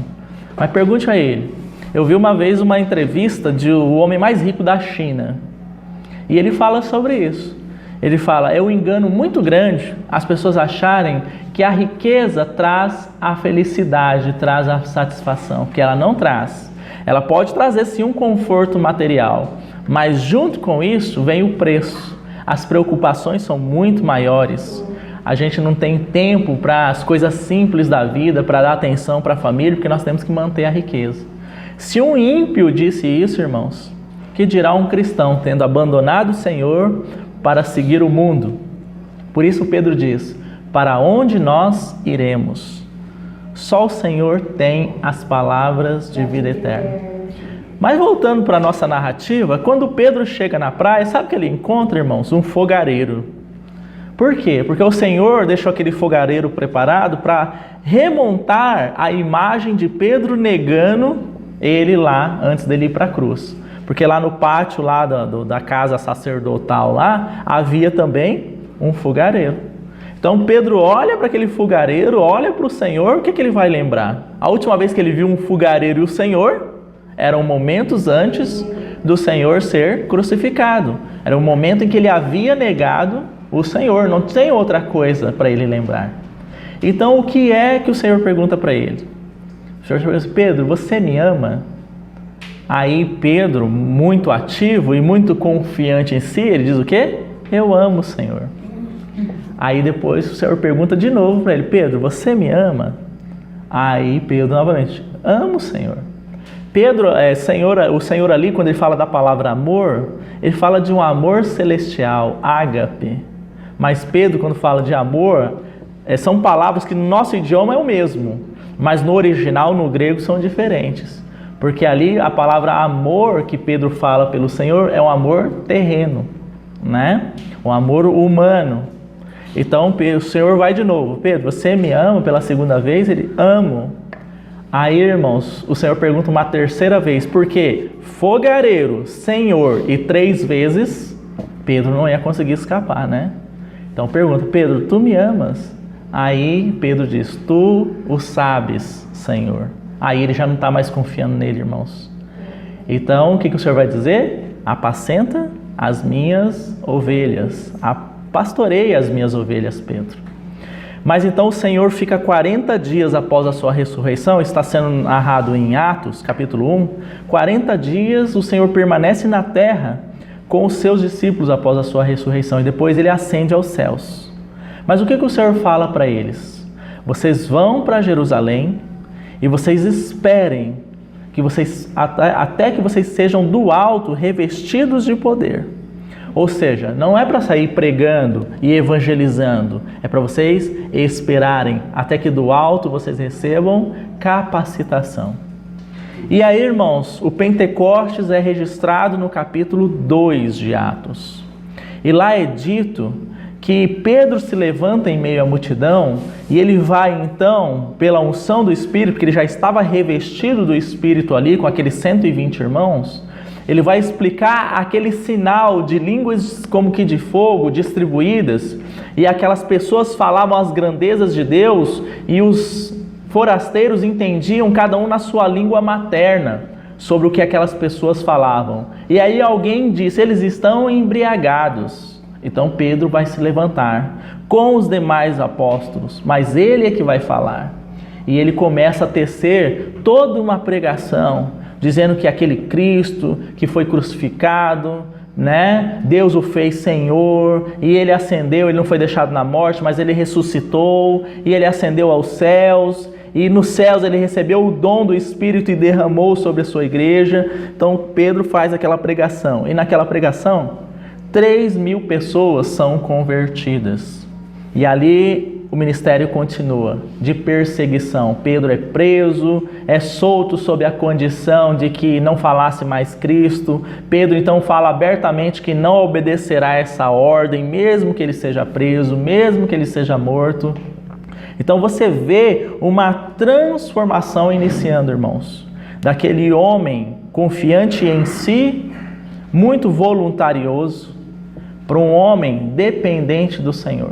Mas pergunte a ele. Eu vi uma vez uma entrevista do homem mais rico da China. E ele fala sobre isso. Ele fala: é um engano muito grande as pessoas acharem que a riqueza traz a felicidade, traz a satisfação, porque ela não traz. Ela pode trazer sim um conforto material, mas junto com isso vem o preço. As preocupações são muito maiores. A gente não tem tempo para as coisas simples da vida, para dar atenção para a família, porque nós temos que manter a riqueza. Se um ímpio disse isso, irmãos, que dirá um cristão tendo abandonado o Senhor para seguir o mundo? Por isso Pedro diz: para onde nós iremos? Só o Senhor tem as palavras de vida eterna. Mas voltando para a nossa narrativa, quando Pedro chega na praia, sabe o que ele encontra, irmãos? Um fogareiro. Por quê? Porque o Senhor deixou aquele fogareiro preparado para remontar a imagem de Pedro negando ele lá, antes dele ir para a cruz. Porque lá no pátio lá da casa sacerdotal lá, havia também um fogareiro. Então Pedro olha para aquele fogareiro, olha para o Senhor, o que ele vai lembrar? A última vez que ele viu um fogareiro e o Senhor, eram momentos antes do Senhor ser crucificado. Era um momento em que ele havia negado o Senhor, não tem outra coisa para ele lembrar. Então o que é que o Senhor pergunta para ele? O Senhor pergunta: Pedro, você me ama? Aí Pedro, muito ativo e muito confiante em si, ele diz o quê? Eu amo o Senhor. Aí depois o Senhor pergunta de novo para ele: Pedro, você me ama? Aí Pedro novamente: amo o Senhor. Pedro, o Senhor ali, quando ele fala da palavra amor, ele fala de um amor celestial, ágape. Mas Pedro, quando fala de amor, são palavras que no nosso idioma é o mesmo, mas no original, no grego, são diferentes. Porque ali a palavra amor que Pedro fala pelo Senhor é um amor terreno, né? Um amor humano. Então o Senhor vai de novo: Pedro, você me ama? Pela segunda vez, ele: amo. Aí, irmãos, o Senhor pergunta uma terceira vez, porque fogareiro, Senhor e 3 vezes, Pedro não ia conseguir escapar, né? Então pergunta: Pedro, tu me amas? Aí Pedro diz: tu o sabes, Senhor. Aí ele já não está mais confiando nele, irmãos. Então o que o Senhor vai dizer? Apacenta as minhas ovelhas, pastoreia as minhas ovelhas, Pedro. Mas então o Senhor fica 40 dias após a sua ressurreição, está sendo narrado em Atos, capítulo 1, 40 dias o Senhor permanece na terra com os seus discípulos após a sua ressurreição, e depois ele ascende aos céus. Mas o que o Senhor fala para eles? Vocês vão para Jerusalém e vocês esperem que até que vocês sejam do alto revestidos de poder. Ou seja, não é para sair pregando e evangelizando, é para vocês esperarem até que do alto vocês recebam capacitação. E aí, irmãos, o Pentecostes é registrado no capítulo 2 de Atos. E lá é dito que Pedro se levanta em meio à multidão e ele vai então, pela unção do Espírito, porque ele já estava revestido do Espírito ali com aqueles 120 irmãos, ele vai explicar aquele sinal de línguas como que de fogo distribuídas, e aquelas pessoas falavam as grandezas de Deus e os forasteiros entendiam cada um na sua língua materna sobre o que aquelas pessoas falavam. E aí alguém disse: eles estão embriagados. Então Pedro vai se levantar com os demais apóstolos, mas ele é que vai falar. E ele começa a tecer toda uma pregação, dizendo que aquele Cristo que foi crucificado, né? Deus o fez Senhor, e ele ascendeu, ele não foi deixado na morte, mas ele ressuscitou, e ele ascendeu aos céus, e nos céus ele recebeu o dom do Espírito e derramou sobre a sua igreja. Então Pedro faz aquela pregação, e naquela pregação 3.000 pessoas são convertidas. E ali o ministério continua de perseguição. Pedro é preso, é solto sob a condição de que não falasse mais Cristo. Pedro então fala abertamente que não obedecerá a essa ordem, mesmo que ele seja preso, mesmo que ele seja morto. Então você vê uma transformação iniciando, irmãos, daquele homem confiante em si, muito voluntarioso, para um homem dependente do Senhor.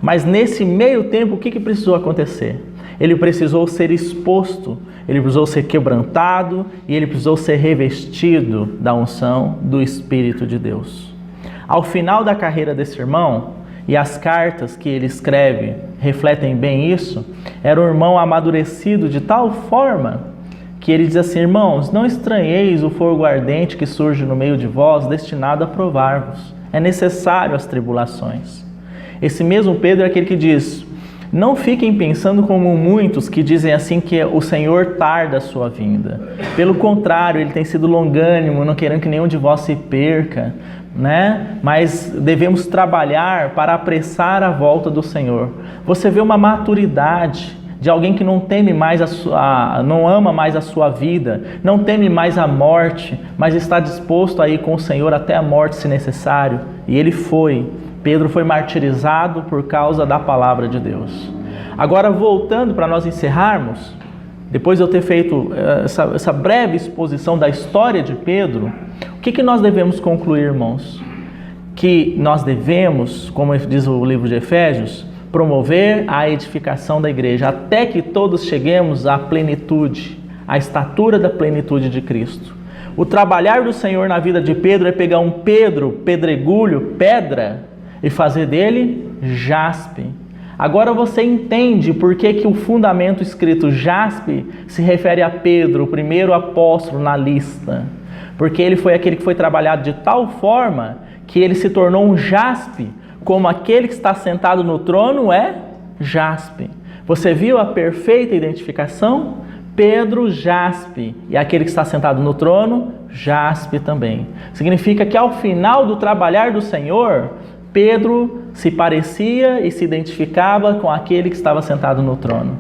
Mas nesse meio tempo, o que precisou acontecer? Ele precisou ser exposto, ele precisou ser quebrantado e ele precisou ser revestido da unção do Espírito de Deus. Ao final da carreira desse irmão, e as cartas que ele escreve refletem bem isso, era um irmão amadurecido de tal forma que ele diz assim: irmãos, não estranheis o fogo ardente que surge no meio de vós, destinado a provar-vos. É necessário as tribulações. Esse mesmo Pedro é aquele que diz: Não fiquem pensando como muitos que dizem assim que o Senhor tarda a sua vinda. Pelo contrário, Ele tem sido longânimo, não querendo que nenhum de vós se perca, né? Mas devemos trabalhar para apressar a volta do Senhor. Você vê uma maturidade de alguém que não teme mais não ama mais a sua vida, não teme mais a morte, mas está disposto a ir com o Senhor até a morte se necessário. E ele foi. Pedro foi martirizado por causa da palavra de Deus. Agora, voltando para nós encerrarmos, depois de eu ter feito essa breve exposição da história de Pedro, o que nós devemos concluir, irmãos? Que nós devemos, como diz o livro de Efésios, promover a edificação da igreja, até que todos cheguemos à plenitude, à estatura da plenitude de Cristo. O trabalhar do Senhor na vida de Pedro é pegar um pedregulho, pedra, e fazer dele jaspe. Agora você entende por que o fundamento escrito jaspe se refere a Pedro, o primeiro apóstolo na lista. Porque ele foi aquele que foi trabalhado de tal forma que ele se tornou um jaspe, como aquele que está sentado no trono é jaspe. Você viu a perfeita identificação? Pedro, jaspe. E aquele que está sentado no trono, jaspe também. Significa que ao final do trabalhar do Senhor, Pedro se parecia e se identificava com aquele que estava sentado no trono,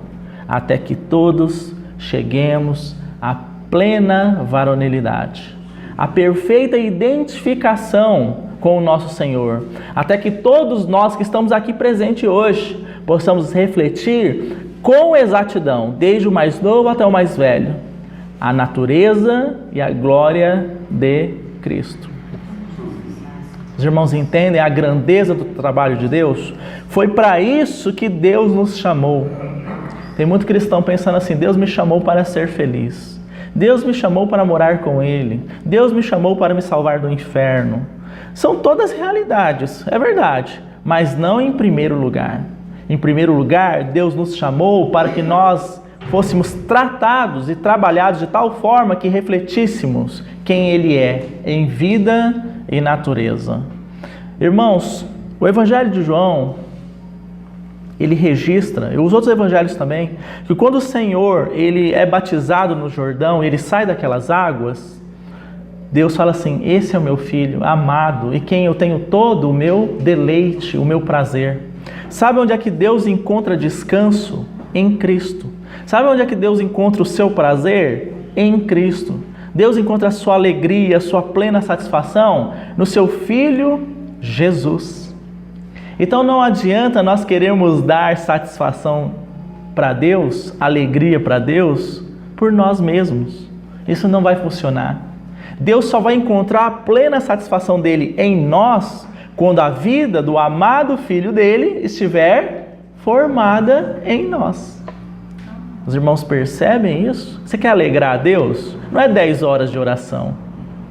até que todos cheguemos à plena varonilidade, a perfeita identificação com o nosso Senhor, até que todos nós que estamos aqui presentes hoje possamos refletir com exatidão, desde o mais novo até o mais velho, a natureza e a glória de Cristo. Os irmãos entendem a grandeza do trabalho de Deus? Foi para isso que Deus nos chamou. Tem muito cristão pensando assim: Deus me chamou para ser feliz. Deus me chamou para morar com Ele. Deus me chamou para me salvar do inferno. São todas realidades, é verdade, mas não em primeiro lugar. Em primeiro lugar, Deus nos chamou para que nós fôssemos tratados e trabalhados de tal forma que refletíssemos quem Ele é em vida e natureza. Irmãos, o Evangelho de João, ele registra, e os outros evangelhos também, que quando o Senhor ele é batizado no Jordão, ele sai daquelas águas, Deus fala assim: esse é o meu filho amado, e quem eu tenho todo o meu deleite, o meu prazer. Sabe onde é que Deus encontra descanso? Em Cristo. Sabe onde é que Deus encontra o seu prazer? Em Cristo. Deus encontra a sua alegria, a sua plena satisfação no seu Filho Jesus. Então não adianta nós querermos dar satisfação para Deus, alegria para Deus, por nós mesmos. Isso não vai funcionar. Deus só vai encontrar a plena satisfação dele em nós quando a vida do amado Filho dele estiver formada em nós. Os irmãos percebem isso? Você quer alegrar a Deus? Não é 10 horas de oração.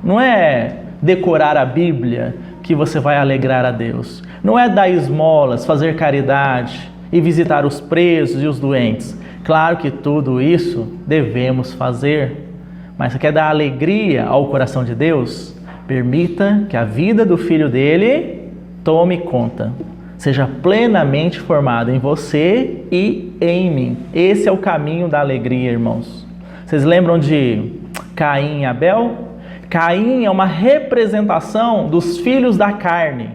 Não é decorar a Bíblia que você vai alegrar a Deus. Não é dar esmolas, fazer caridade e visitar os presos e os doentes. Claro que tudo isso devemos fazer. Mas você quer dar alegria ao coração de Deus? Permita que a vida do Filho dele tome conta. Seja plenamente formado em você e em mim. Esse é o caminho da alegria, irmãos. Vocês lembram de Caim e Abel? Caim é uma representação dos filhos da carne.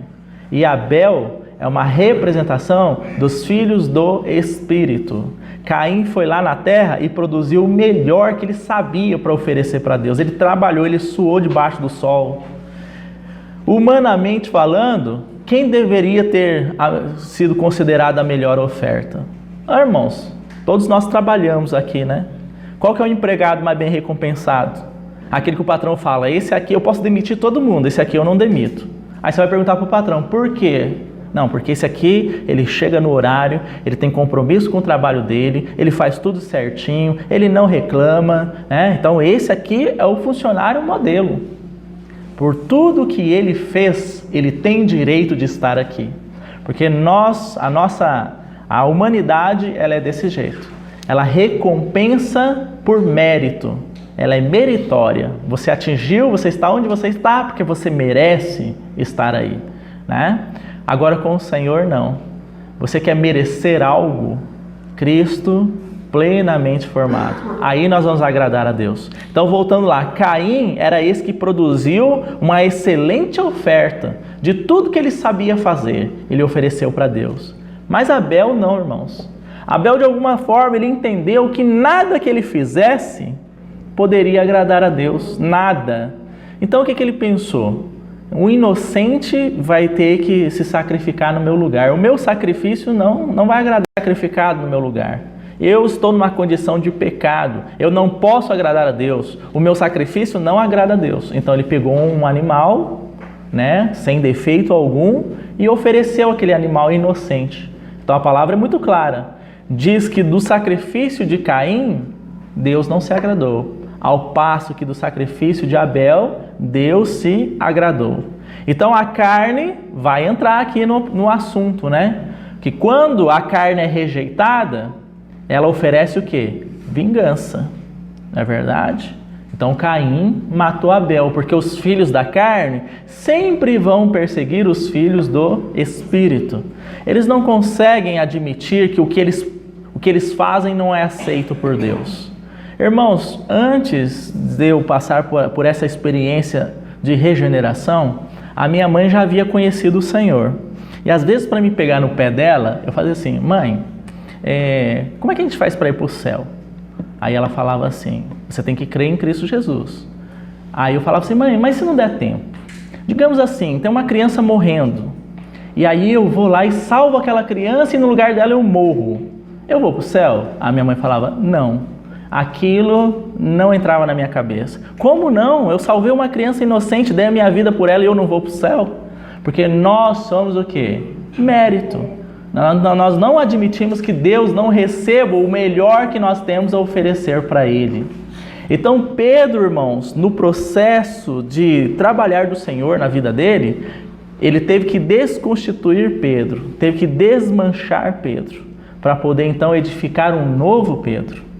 E Abel é uma representação dos filhos do Espírito. Caim foi lá na terra e produziu o melhor que ele sabia para oferecer para Deus. Ele trabalhou, ele suou debaixo do sol. Humanamente falando, quem deveria ter sido considerada a melhor oferta? Irmãos, todos nós trabalhamos aqui, né? Qual que é o empregado mais bem recompensado? Aquele que o patrão fala: esse aqui eu posso demitir todo mundo, esse aqui eu não demito. Aí você vai perguntar para o patrão: por quê? Não, porque esse aqui, ele chega no horário, ele tem compromisso com o trabalho dele, ele faz tudo certinho, ele não reclama, né? Então esse aqui é o funcionário modelo. Por tudo que ele fez, ele tem direito de estar aqui. Porque a humanidade, ela é desse jeito. Ela recompensa por mérito. Ela é meritória. Você atingiu, você está onde você está, porque você merece estar aí, né? Agora com o Senhor, não. Você quer merecer algo? Cristo plenamente formado. Aí nós vamos agradar a Deus. Então, voltando lá, Caim era esse que produziu uma excelente oferta de tudo que ele sabia fazer. Ele ofereceu para Deus. Mas Abel não, irmãos. Abel, de alguma forma, ele entendeu que nada que ele fizesse poderia agradar a Deus. Nada. Então, o que ele pensou? O inocente vai ter que se sacrificar no meu lugar. O meu sacrifício não vai agradar sacrificado no meu lugar. Eu estou numa condição de pecado. Eu não posso agradar a Deus. O meu sacrifício não agrada a Deus. Então ele pegou um animal, né, sem defeito algum, e ofereceu aquele animal inocente. Então a palavra é muito clara. Diz que do sacrifício de Caim, Deus não se agradou. Ao passo que do sacrifício de Abel, Deus se agradou. Então a carne vai entrar aqui no assunto, né? Que quando a carne é rejeitada, ela oferece o quê? Vingança. Não é verdade? Então Caim matou Abel, porque os filhos da carne sempre vão perseguir os filhos do Espírito. Eles não conseguem admitir que o que eles fazem não é aceito por Deus. Irmãos, antes de eu passar por essa experiência de regeneração, a minha mãe já havia conhecido o Senhor. E às vezes, para me pegar no pé dela, eu fazia assim: mãe, como é que a gente faz para ir para o céu? Aí ela falava assim: você tem que crer em Cristo Jesus. Aí eu falava assim: mãe, mas se não der tempo? Digamos assim, tem uma criança morrendo, e aí eu vou lá e salvo aquela criança e no lugar dela eu morro. Eu vou para o céu? A minha mãe falava: não. Aquilo não entrava na minha cabeça. Como não? Eu salvei uma criança inocente, dei a minha vida por ela e eu não vou para o céu? Porque nós somos o quê? Mérito. Nós não admitimos que Deus não receba o melhor que nós temos a oferecer para Ele. Então Pedro, irmãos, no processo de trabalhar do Senhor na vida dele, ele teve que desconstituir Pedro, teve que desmanchar Pedro, para poder então edificar um novo Pedro.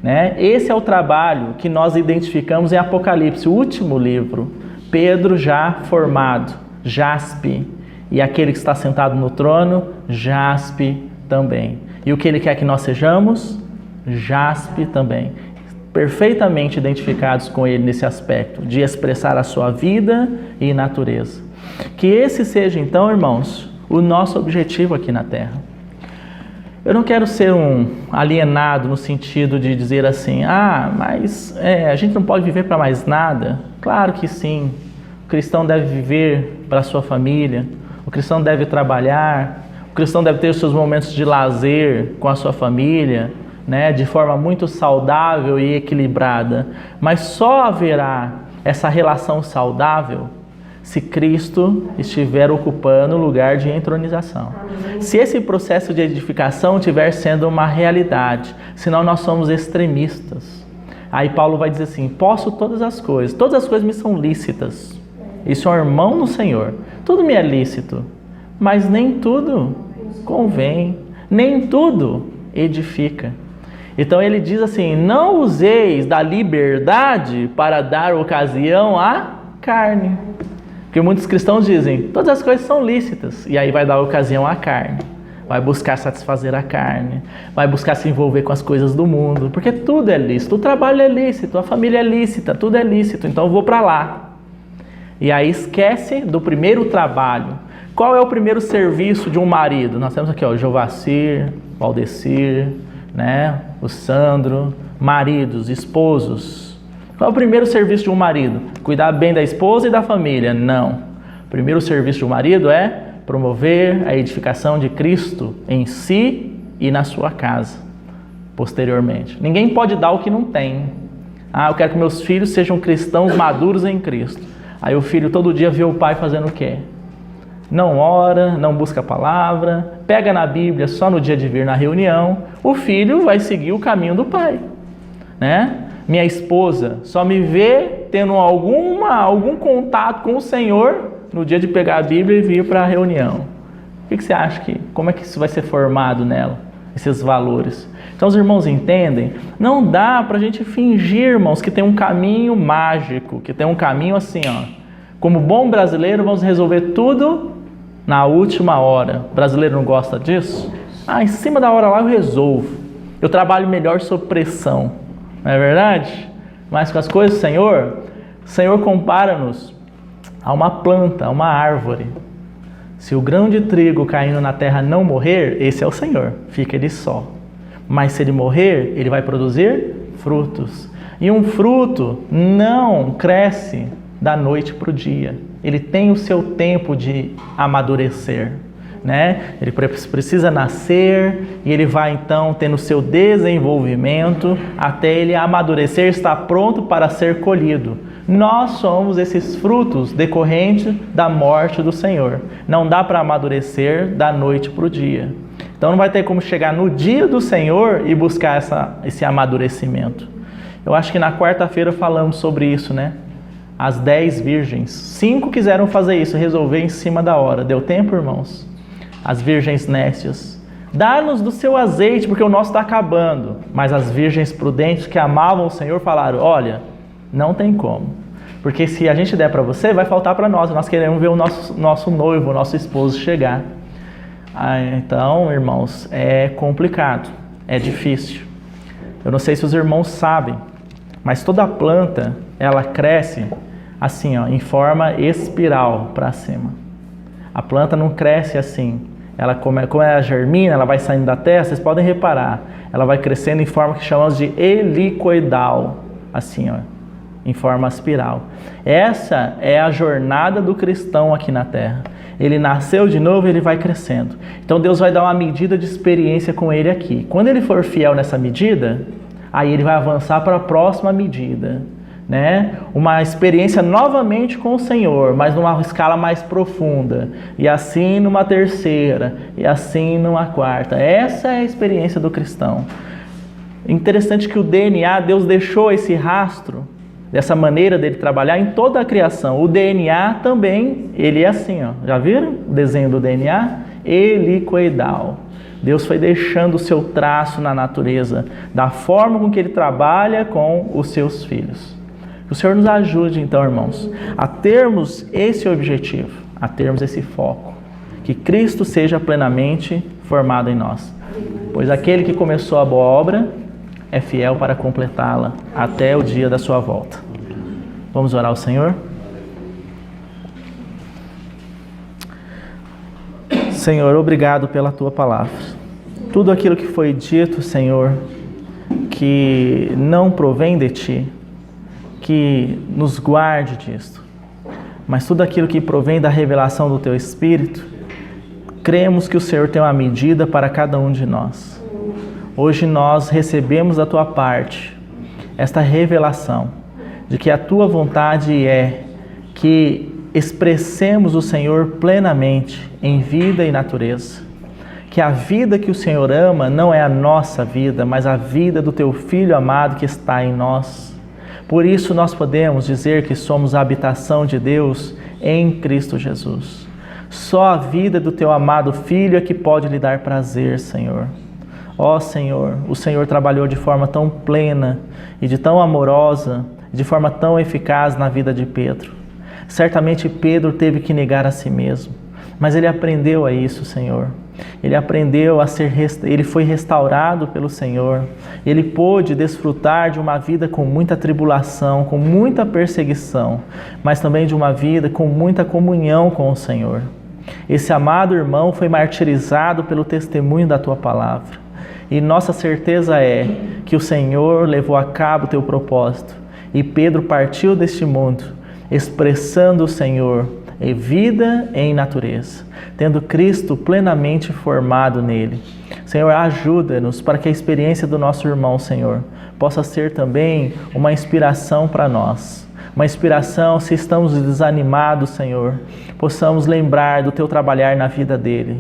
Né? Esse é o trabalho que nós identificamos em Apocalipse, o último livro. Pedro já formado, jaspe. E aquele que está sentado no trono, jaspe também. E o que ele quer que nós sejamos? Jaspe também. Perfeitamente identificados com ele nesse aspecto, de expressar a sua vida e natureza. Que esse seja então, irmãos, o nosso objetivo aqui na Terra. Eu não quero ser um alienado no sentido de dizer assim: mas a gente não pode viver para mais nada. Claro que sim. O cristão deve viver para a sua família. O cristão deve trabalhar. O cristão deve ter os seus momentos de lazer com a sua família, né, de forma muito saudável e equilibrada. Mas só haverá essa relação saudável se Cristo estiver ocupando o lugar de entronização. Amém. Se esse processo de edificação estiver sendo uma realidade, senão nós somos extremistas. Aí Paulo vai dizer assim: posso todas as coisas me são lícitas. E sou irmão no Senhor, tudo me é lícito, mas nem tudo convém, nem tudo edifica. Então ele diz assim: não useis da liberdade para dar ocasião à carne. Porque muitos cristãos dizem: todas as coisas são lícitas. E aí vai dar ocasião à carne. Vai buscar satisfazer a carne. Vai buscar se envolver com as coisas do mundo. Porque tudo é lícito. O trabalho é lícito. A família é lícita. Tudo é lícito. Então eu vou para lá. E aí esquece do primeiro trabalho. Qual é o primeiro serviço de um marido? Nós temos aqui o Jovacir, o Valdecir, né? O Sandro. Maridos, esposos. Qual é o primeiro serviço de um marido? Cuidar bem da esposa e da família? Não. O primeiro serviço de um marido é promover a edificação de Cristo em si e na sua casa, posteriormente. Ninguém pode dar o que não tem. Eu quero que meus filhos sejam cristãos maduros em Cristo. Aí o filho todo dia vê o pai fazendo o quê? Não ora, não busca a palavra, pega na Bíblia só no dia de vir na reunião. O filho vai seguir o caminho do pai, né? Minha esposa só me vê tendo algum contato com o Senhor no dia de pegar a Bíblia e vir para a reunião. O que você acha como é que isso vai ser formado nela? Esses valores. Então os irmãos entendem? Não dá para a gente fingir, irmãos, que tem um caminho mágico, que tem um caminho assim, como bom brasileiro, vamos resolver tudo na última hora. O brasileiro não gosta disso? Em cima da hora lá eu resolvo. Eu trabalho melhor sob pressão. Não é verdade? Mas com as coisas do Senhor, o Senhor compara-nos a uma planta, a uma árvore. Se o grão de trigo caindo na terra não morrer, esse é o Senhor, fica ele só. Mas se ele morrer, ele vai produzir frutos. E um fruto não cresce da noite para o dia. Ele tem o seu tempo de amadurecer, né? Ele precisa nascer e ele vai então tendo o seu desenvolvimento até ele amadurecer, estar pronto para ser colhido. Nós somos esses frutos decorrentes da morte do Senhor. Não dá para amadurecer da noite para o dia. Então não vai ter como chegar no dia do Senhor e buscar esse amadurecimento. Eu acho que na quarta-feira falamos sobre isso, né? As 10 virgens. 5 quiseram fazer isso, resolver em cima da hora. Deu tempo, irmãos? As virgens nécias. Dá-nos do seu azeite, porque o nosso está acabando. Mas as virgens prudentes que amavam o Senhor falaram, olha, não tem como. Porque se a gente der para você, vai faltar para nós. Nós queremos ver o nosso noivo, o nosso esposo chegar. Então, irmãos, é complicado, é difícil. Eu não sei se os irmãos sabem, mas toda planta, ela cresce assim, ó, em forma espiral para cima. A planta não cresce assim. Ela, como ela germina, ela vai saindo da terra, vocês podem reparar. Ela vai crescendo em forma que chamamos de helicoidal, assim, ó, em forma espiral. Essa é a jornada do cristão aqui na terra. Ele nasceu de novo e ele vai crescendo. Então Deus vai dar uma medida de experiência com ele aqui. Quando ele for fiel nessa medida, aí ele vai avançar para a próxima medida, né? Uma experiência novamente com o Senhor, mas numa escala mais profunda. E assim numa terceira, e assim numa quarta. Essa é a experiência do cristão. Interessante que o DNA, Deus deixou esse rastro, dessa maneira dele trabalhar em toda a criação. O DNA também, ele é assim, ó. Já viram o desenho do DNA? Helicoidal. Deus foi deixando o seu traço na natureza, da forma com que ele trabalha com os seus filhos. Que o Senhor nos ajude, então, irmãos, a termos esse objetivo, a termos esse foco. Que Cristo seja plenamente formado em nós. Pois aquele que começou a boa obra é fiel para completá-la até o dia da sua volta. Vamos orar ao Senhor? Senhor, obrigado pela Tua palavra. Tudo aquilo que foi dito, Senhor, que não provém de Ti, que nos guarde disto. Mas tudo aquilo que provém da revelação do Teu Espírito, cremos que o Senhor tem uma medida para cada um de nós. Hoje nós recebemos da Tua parte esta revelação de que a Tua vontade é que expressemos o Senhor plenamente em vida e natureza. Que a vida que o Senhor ama não é a nossa vida, mas a vida do Teu Filho amado que está em nós. Por isso nós podemos dizer que somos a habitação de Deus em Cristo Jesus. Só a vida do Teu amado Filho é que pode lhe dar prazer, Senhor. Ó Senhor, o Senhor trabalhou de forma tão plena e de tão amorosa, de forma tão eficaz na vida de Pedro. Certamente Pedro teve que negar a si mesmo, mas ele aprendeu a isso, Senhor. Ele aprendeu ele foi restaurado pelo Senhor. Ele pôde desfrutar de uma vida com muita tribulação, com muita perseguição, mas também de uma vida com muita comunhão com o Senhor. Esse amado irmão foi martirizado pelo testemunho da Tua palavra. E nossa certeza é que o Senhor levou a cabo o Teu propósito. E Pedro partiu deste mundo, expressando o Senhor em vida e em natureza, tendo Cristo plenamente formado nele. Senhor, ajuda-nos para que a experiência do nosso irmão, Senhor, possa ser também uma inspiração para nós. Uma inspiração, se estamos desanimados, Senhor, possamos lembrar do Teu trabalhar na vida dele.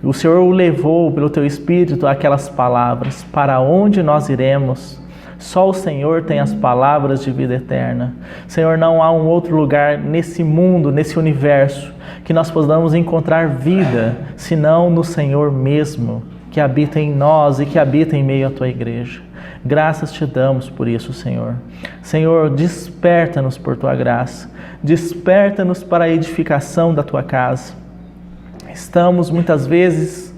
O Senhor o levou pelo Teu Espírito àquelas palavras. Para onde nós iremos? Só o Senhor tem as palavras de vida eterna. Senhor, não há um outro lugar nesse mundo, nesse universo, que nós possamos encontrar vida, senão no Senhor mesmo, que habita em nós e que habita em meio à Tua igreja. Graças Te damos por isso, Senhor. Senhor, desperta-nos por Tua graça. Desperta-nos para a edificação da Tua casa. Estamos muitas vezes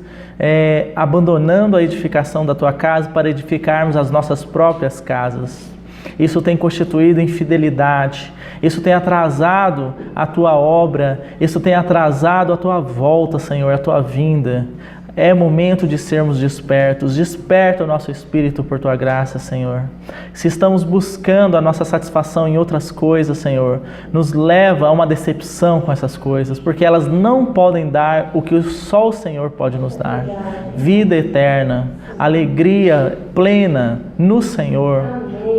abandonando a edificação da tua casa para edificarmos as nossas próprias casas. Isso tem constituído infidelidade, isso tem atrasado a tua obra, isso tem atrasado a tua volta, Senhor, a tua vinda. É momento de sermos despertos. Desperta o nosso espírito por tua graça, Senhor. Se estamos buscando a nossa satisfação em outras coisas, Senhor, nos leva a uma decepção com essas coisas, porque elas não podem dar o que só o Senhor pode nos dar. Vida eterna, alegria plena no Senhor,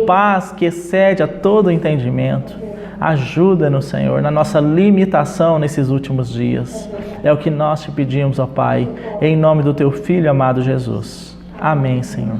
paz que excede a todo entendimento. Ajuda-nos, Senhor, na nossa limitação nesses últimos dias. É o que nós te pedimos, ó Pai, em nome do Teu Filho amado Jesus. Amém, Senhor.